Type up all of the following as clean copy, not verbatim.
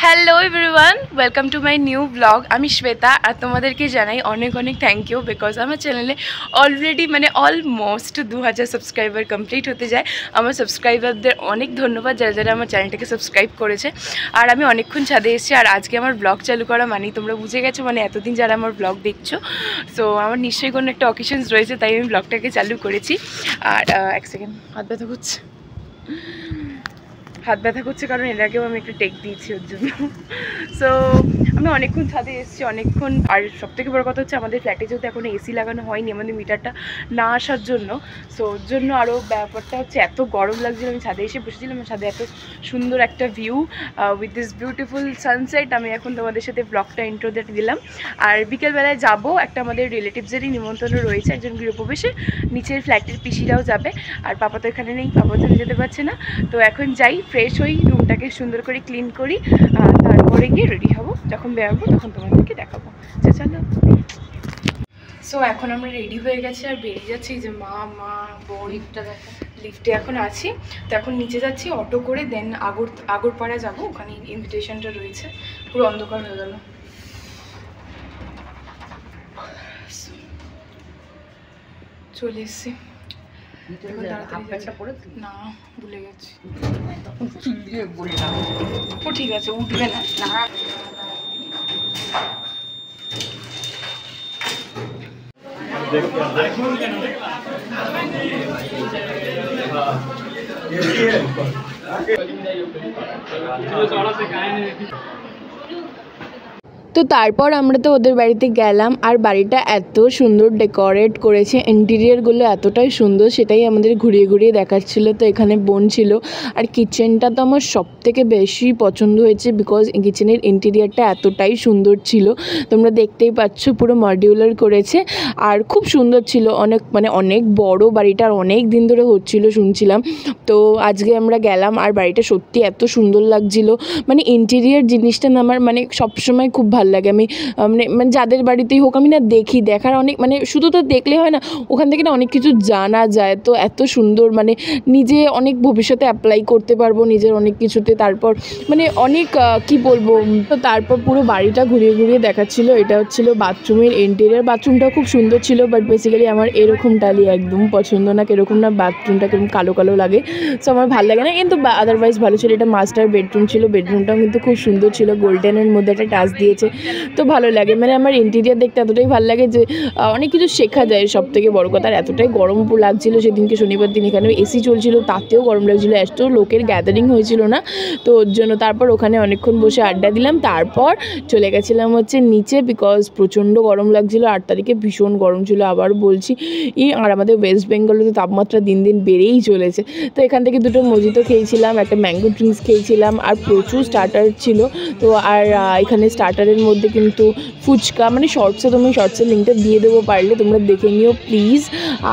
Hello everyone, welcome to my new blog. আমি শ্বেতা আর তোমাদেরকে জানাই অনেক অনেক থ্যাংক ইউ, বিকজ আমার চ্যানেলে অলরেডি অলমোস্ট 2000 সাবস্ক্রাইবার কমপ্লিট হতে যায়। আমার সাবস্ক্রাইবারদের অনেক ধন্যবাদ যারা যারা আমার চ্যানেলটাকে সাবস্ক্রাইব করেছে। আর আমি অনেকক্ষণ ছাদে এসেছি, আর আজকে আমার ব্লগ চালু করা মানেই তোমরা বুঝে গেছো, এতদিন যারা আমার ব্লগ দেখছো, সো আমার নিশ্চয়ই কোনো একটা অকেশনস রয়েছে, তাই আমি ব্লগটাকে চালু করেছি। আর এক সেকেন্ড, হাত ব্যথা করছে কারণ এর আগেও আমি একটা টেক দিয়েছি ওর জন্য। সো আমি অনেকক্ষণ ছাদে এসেছি, অনেকক্ষণ। আর সবথেকে বড় কথা হচ্ছে আমাদের ফ্ল্যাটে যেহেতু এখনও এসি লাগানো হয়নি আমাদের মিটারটা না আসার জন্য, সো ওর জন্য আরও ব্যাপারটা হচ্ছে এত গরম লাগছিল। আমি ছাদে এসে বসেছিলাম, ছাদে এত সুন্দর একটা view with this beautiful sunset. আমি এখন তোমাদের সাথে ব্লগটা ইন্ট্রোডাক্ট দিলাম। আর বিকেলবেলায় যাব, একটা আমাদের রিলেটিভসেরই নিমন্ত্রণ রয়েছে, একজন গৃহপ্রবেশে, নিচের ফ্ল্যাটের পিসিরাও যাবে। আর পাপা তো এখানে নেই, পাপা তো যেতে পারছে না। তো এখন যাই, ফ্রেশ হই, রুমটাকে সুন্দর করে ক্লিন করি, তারপরে গিয়ে রেডি হব। যখন বেরোবো তখন তোমাদেরকে দেখাবো। চলো। সো এখন আমরা রেডি হয়ে গেছি আর বেরিয়ে যাচ্ছি। যে মা বোন লিফটে এখন আছি। তো এখন নিচে যাচ্ছি অটো করে, দেন আগরপাড়া যাব, ওখানে ইনভিটেশনটা রয়েছে। পুরো অন্ধকার হয়ে গেল। চলে এসছি। না, ভুলে গেছি। ও ঠিক আছে, উঠবে না। তো তারপর আমরা তো ওদের বাড়িতে গেলাম, আর বাড়িটা এত সুন্দর ডেকোরেট করেছে, ইন্টেরিয়ারগুলো এতটাই সুন্দর, সেটাই আমাদের ঘুরিয়ে ঘুরিয়ে দেখাচ্ছিল। তো এখানে বোন ছিল। আর কিচেনটা তো আমার সবথেকে বেশি পছন্দ হয়েছে, বিকজ কিচেনের ইন্টেরিয়ারটা এতটাই সুন্দর ছিল। তোমরা দেখতেই পাচ্ছ, পুরো মডিউলার করেছে আর খুব সুন্দর ছিল। অনেক বড় বাড়িটা, আর অনেক দিন ধরে হচ্ছিল শুনছিলাম। তো আজকে আমরা গেলাম, আর বাড়িটা সত্যি এত সুন্দর লাগছিল। ইন্টেরিয়ার জিনিসটা না আমার সবসময় খুব ভালো লাগে। আমি যাদের বাড়িতেই হোক, আমি না দেখার অনেক শুধু তো দেখলে হয় না, ওখান থেকে না অনেক কিছু জানা যায়। তো এত সুন্দর, নিজে অনেক ভবিষ্যতে অ্যাপ্লাই করতে পারবো নিজের অনেক কিছুতে। তারপর অনেক কি বলবো। তো তারপর পুরো বাড়িটা ঘুরিয়ে ঘুরিয়ে দেখাচ্ছিল। এটা হচ্ছিল বাথরুমের ইন্টেরিয়ার। বাথরুমটা খুব সুন্দর ছিল, বাট বেসিক্যালি আমার এরকম টালি একদম পছন্দ না। কিরকম না, বাথরুমটা কিরকম কালো কালো লাগে, সো আমার ভালো লাগে না। কিন্তু আদারওয়াইজ ভালো ছিল। এটা মাস্টার বেডরুম ছিল, বেডরুমটাও কিন্তু খুব সুন্দর ছিল, গোল্ডেনের মধ্যে একটা টাচ দিয়েছে। তো ভালো লাগে, আমার ইন্টেরিয়ার দেখতে এতটাই ভালো লাগে যে অনেক কিছু শেখা যায়। সব থেকে বড় কথা, আর এতটাই গরম লাগছিল সেদিনকে, শনিবার দিন। এখানে এসি চলছিল, তাতেও গরম লাগছিলো। এত লোকের গ্যাদারিং হয়েছিল না, তো ওর জন্য। তারপর ওখানে অনেকক্ষণ বসে আড্ডা দিলাম। তারপর চলে গেছিলাম হচ্ছে নিচে, বিকজ প্রচণ্ড গরম লাগছিলো। 8 তারিখে ভীষণ গরম ছিল, আবার বলছি। আর আমাদের ওয়েস্ট বেঙ্গলে তো তাপমাত্রা দিন দিন বেড়েই চলেছে। তো এখান থেকে 2টো মজিতো খেয়েছিলাম, একটা ম্যাঙ্গো ড্রিঙ্কস খেয়েছিলাম, আর প্রচুর স্টার্টার ছিল। তো আর এখানে স্টার্টারের মধ্যে কিন্তু ফুচকা, শর্টসের লিঙ্কটা দিয়ে দেবো, পারলে তোমরা দেখে নিও প্লিজ।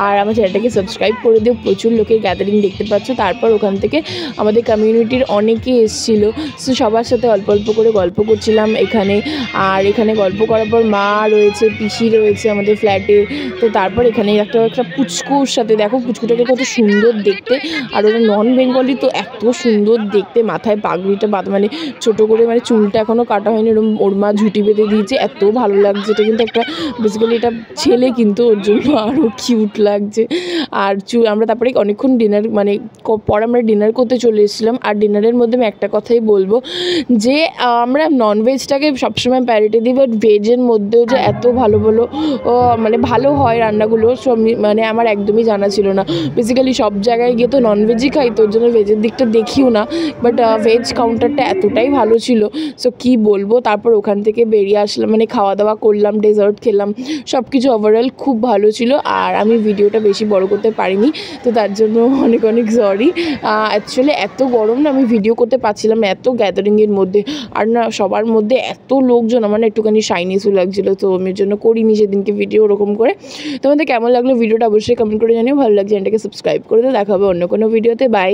আর আমার চ্যানেলটাকে সাবস্ক্রাইব করে দিও। প্রচুর লোকের গ্যাদারিং দেখতে পাচ্ছ। তারপর ওখান থেকে আমাদের কমিউনিটির অনেকেই এসেছিলো, সো সবার সাথে অল্প অল্প করে গল্প করছিলাম এখানে। আর এখানে গল্প করার পর মা রয়েছে, পিসি রয়েছে আমাদের ফ্ল্যাটে। তো তারপর এখানে একটা পুচকুর সাথে, দেখো পুচকুটাকে কত সুন্দর দেখতে। আর ওটা নন বেঙ্গলি, তো এত সুন্দর দেখতে। মাথায় পাগড়িটা ছোটো করে, চুলটা এখনও কাটা হয়নি, এরকম ওর মা ঝুঁটি বেঁধে দিয়েছে, এত ভালো লাগছে। এটা কিন্তু একটা বেসিক্যালি এটা ছেলে, কিন্তু ওর জন্য আরও কিউট লাগছে। আর আমরা তারপরে অনেকক্ষণ পর আমরা ডিনার করতে চলে এসেছিলাম। আর ডিনারের মধ্যে আমি একটা কথাই বলবো, যে আমরা ননভেজটাকে সবসময় প্যারিটি দিই, বাট ভেজের মধ্যেও যে এত ভালো ভালো হয় রান্নাগুলো, সব আমার একদমই জানা ছিল না। বেসিক্যালি সব জায়গায় গিয়ে তো ননভেজই খাই, তোর জন্য ভেজের দিকটা দেখিও না, বাট ভেজ কাউন্টারটা এতটাই ভালো ছিল, সো কী বলবো। তারপর ওখান থেকে বেরিয়ে আসলাম, খাওয়া দাওয়া করলাম, ডেজার্ট খেলাম, সব কিছু ওভারঅল খুব ভালো ছিল। আর আমি ভিডিওটা বেশি বড় করতে পারিনি, তো তার জন্য অনেক অনেক সরি। অ্যাকচুয়ালি এত গরম না, আমি ভিডিও করতে পারছিলাম না এত গ্যাদারিংয়ের মধ্যে। আর না, সবার মধ্যে এত লোকজন, আমার একটুখানি শাইনিসও লাগছিলো, তো আমি জন্য করিনি সেদিনকে ভিডিও ওরকম করে। তোমাদের কেমন লাগলো ভিডিওটা অবশ্যই কমেন্ট করে জানিও। ভালো লাগছে, চ্যানেলটাকে সাবস্ক্রাইব করে দিও। দেখা হবে অন্য কোনো ভিডিওতে। বাই।